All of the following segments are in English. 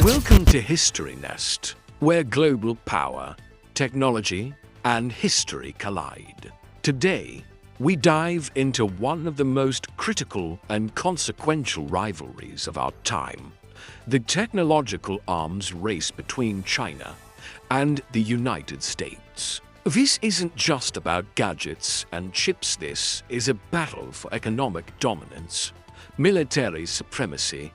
Welcome to History Nest, where global power, technology, and history collide. Today, we dive into one of the most critical and consequential rivalries of our time, the technological arms race between China and the United States. This isn't just about gadgets and chips. This is a battle for economic dominance, military supremacy,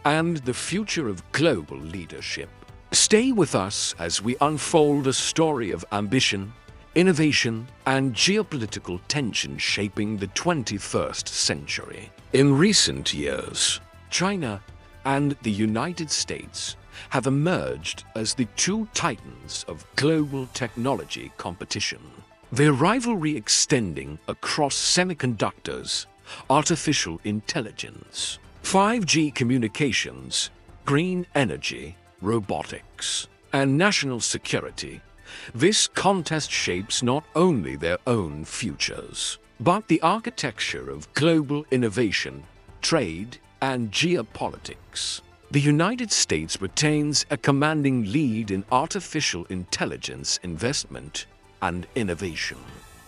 and the future of global leadership. Stay with us as we unfold a story of ambition, innovation, and geopolitical tension shaping the 21st century. In recent years, China and the United States have emerged as the two titans of global technology competition. Their rivalry extending across semiconductors, artificial intelligence, 5G communications, green energy, robotics, and national security. This contest shapes not only their own futures, but the architecture of global innovation, trade, and geopolitics. The United States retains a commanding lead in artificial intelligence investment and innovation.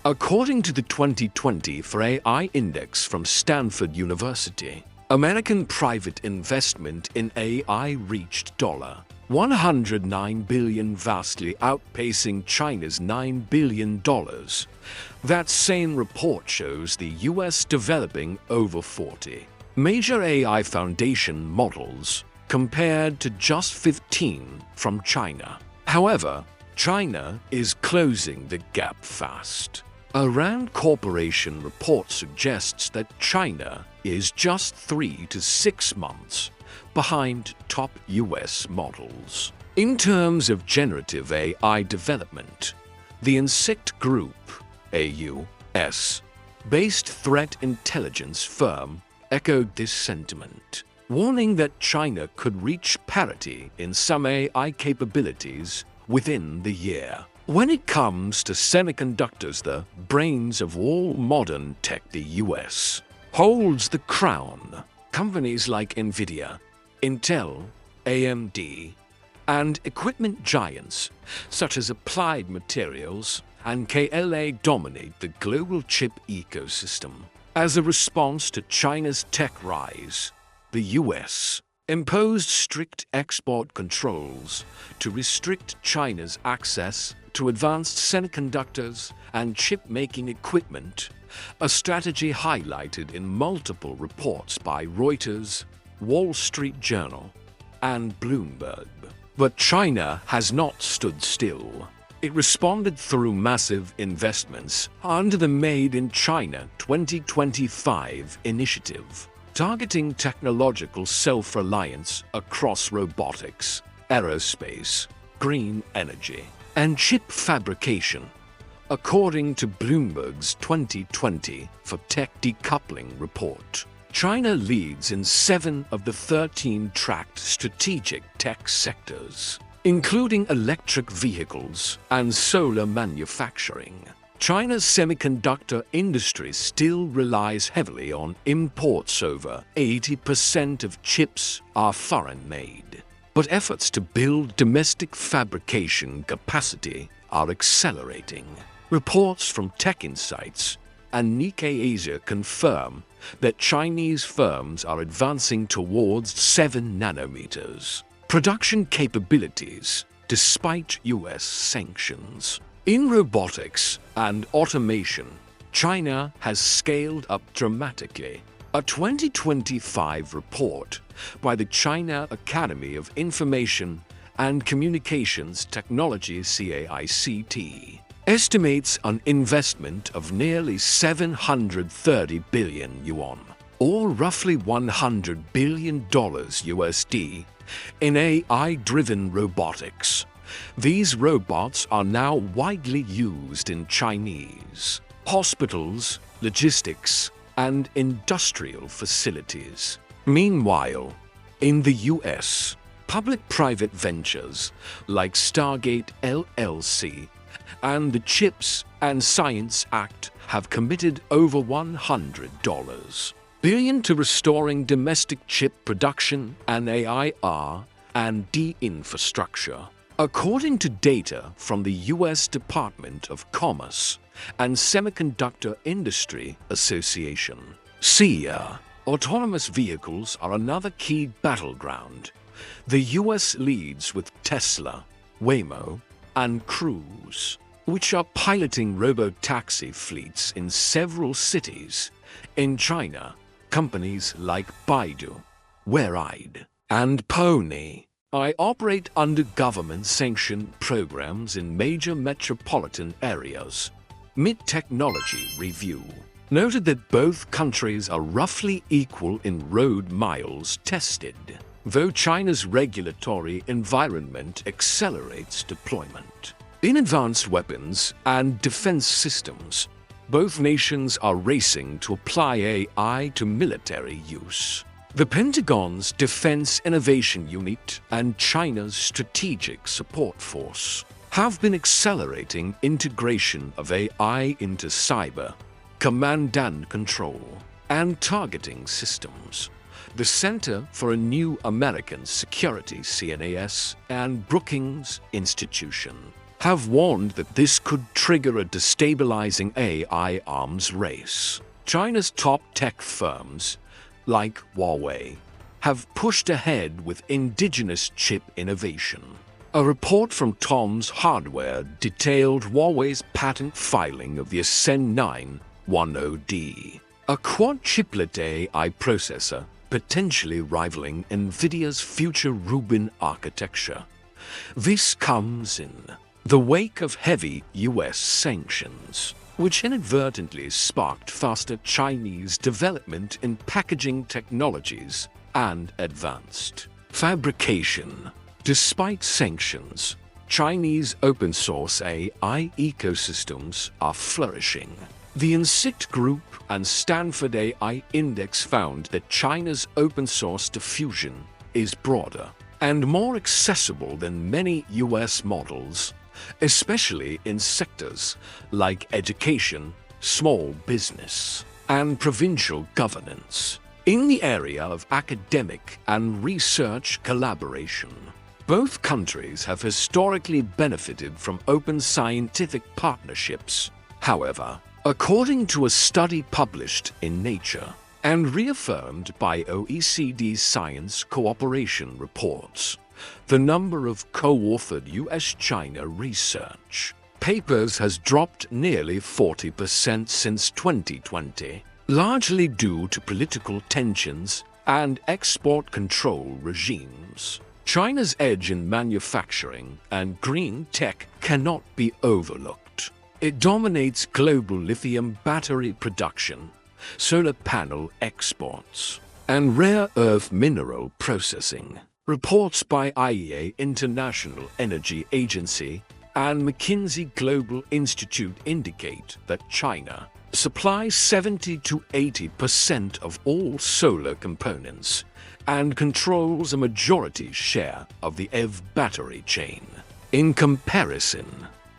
According to the 2020 AI Index from Stanford University, American private investment in AI reached $109 billion, vastly outpacing China's $9 billion. That same report shows the US developing over 40 major AI foundation models, compared to just 15 from China. However, China is closing the gap fast. A Rand Corporation report suggests that China is just 3 to 6 months behind top US models. In terms of generative AI development, the Insect Group, a US-based threat intelligence firm, echoed this sentiment, warning that China could reach parity in some AI capabilities within the year. When it comes to semiconductors, the brains of all modern tech, the US holds the crown. Companies like Nvidia, Intel, AMD, and equipment giants such as Applied Materials and KLA dominate the global chip ecosystem. As a response to China's tech rise, the US imposed strict export controls to restrict China's access to advanced semiconductors and chip-making equipment, a strategy highlighted in multiple reports by Reuters, Wall Street Journal, and Bloomberg. But China has not stood still. It responded through massive investments under the Made in China 2025 initiative, targeting technological self-reliance across robotics, aerospace, green energy, and chip fabrication. According to Bloomberg's 2020 for Tech Decoupling report, China leads in 7 of the 13 tracked strategic tech sectors, including electric vehicles and solar manufacturing. China's semiconductor industry still relies heavily on imports. Over 80% of chips are foreign-made. But efforts to build domestic fabrication capacity are accelerating. Reports from Tech Insights and Nikkei Asia confirm that Chinese firms are advancing towards 7 nanometers production capabilities despite US sanctions. In robotics and automation, China has scaled up dramatically. A 2025 report by the China Academy of Information and Communications Technology (CAICT) estimates an investment of nearly 730 billion yuan, or roughly $100 billion USD, in AI-driven robotics. These robots are now widely used in Chinese hospitals, logistics, and industrial facilities. Meanwhile, in the US, public-private ventures like Stargate LLC and the CHIPS and Science Act have committed over $100 billion to restoring domestic chip production, and AI are and de-infrastructure. According to data from the U.S. Department of Commerce and Semiconductor Industry Association, SEIA, autonomous vehicles are another key battleground. The U.S. leads with Tesla, Waymo, and Cruise, which are piloting robo-taxi fleets in several cities. In China, companies like Baidu, WeRide, and Pony operate under government-sanctioned programs in major metropolitan areas. Mid-Technology Review noted that both countries are roughly equal in road miles tested, though China's regulatory environment accelerates deployment. In advanced weapons and defense systems, both nations are racing to apply AI to military use. The Pentagon's Defense Innovation Unit and China's Strategic Support Force have been accelerating integration of AI into cyber, command and control, and targeting systems. The Center for a New American Security (CNAS) and Brookings Institution have warned that this could trigger a destabilizing AI arms race. China's top tech firms, like Huawei, have pushed ahead with indigenous chip innovation. A report from Tom's Hardware detailed Huawei's patent filing of the Ascend 910D, a quad-chiplet AI processor potentially rivaling NVIDIA's future Rubin architecture. This comes in the wake of heavy U.S. sanctions, which inadvertently sparked faster Chinese development in packaging technologies and advanced fabrication. Despite sanctions, Chinese open-source AI ecosystems are flourishing. The Insect Group and Stanford AI Index found that China's open-source diffusion is broader and more accessible than many U.S. models, especially in sectors like education, small business, and provincial governance. In the area of academic and research collaboration, both countries have historically benefited from open scientific partnerships. However, according to a study published in Nature and reaffirmed by OECD science cooperation reports, the number of co-authored US-China research papers has dropped nearly 40% since 2020, largely due to political tensions and export control regimes. China's edge in manufacturing and green tech cannot be overlooked. It dominates global lithium battery production, solar panel exports, and rare earth mineral processing. Reports by IEA International Energy Agency and McKinsey Global Institute indicate that China supplies 70 to 80% of all solar components and controls a majority share of the EV battery chain. In comparison,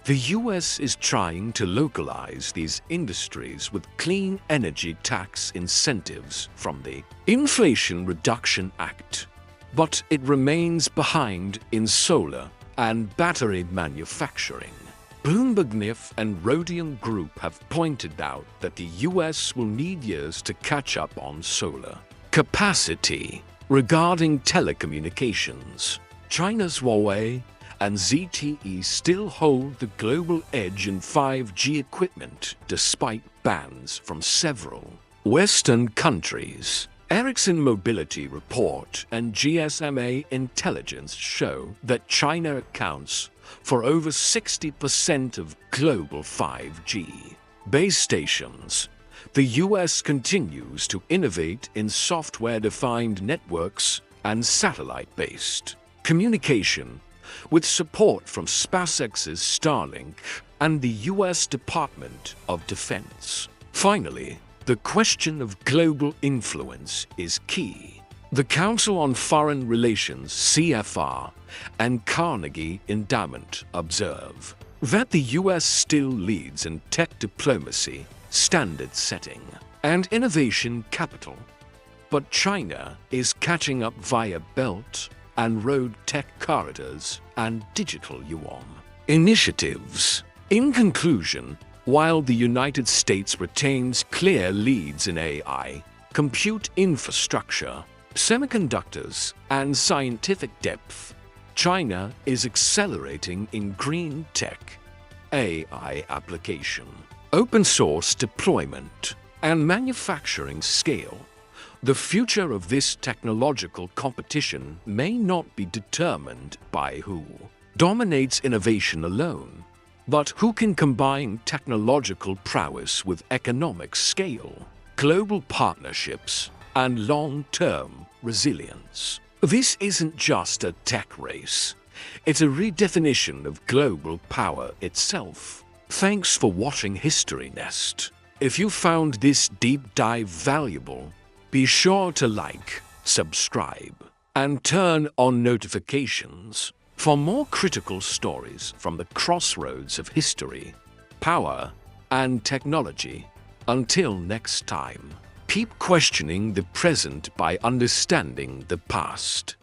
the US is trying to localize these industries with clean energy tax incentives from the Inflation Reduction Act, but it remains behind in solar and battery manufacturing. Bloomberg and Rhodium Group have pointed out that the US will need years to catch up on solar capacity. Regarding telecommunications, China's Huawei and ZTE still hold the global edge in 5G equipment despite bans from several Western countries. Ericsson Mobility Report and GSMA Intelligence show that China accounts for over 60% of global 5G base stations. The US continues to innovate in software-defined networks and satellite-based communication, with support from SpaceX's Starlink and the US Department of Defense. Finally, the question of global influence is key. The Council on Foreign Relations (CFR) and Carnegie Endowment observe that the US still leads in tech diplomacy, standard setting, and innovation capital, but China is catching up via Belt and road tech corridors, and digital yuan initiatives. In conclusion, while the United States retains clear leads in AI, compute infrastructure, semiconductors, and scientific depth, China is accelerating in green tech, AI application, open source deployment, and manufacturing scale. The future of this technological competition may not be determined by who dominates innovation alone, but who can combine technological prowess with economic scale, global partnerships, and long-term resilience. This isn't just a tech race, it's a redefinition of global power itself. Thanks for watching History Nest. If you found this deep dive valuable, be sure to like, subscribe, and turn on notifications for more critical stories from the crossroads of history, power, and technology. Until next time, keep questioning the present by understanding the past.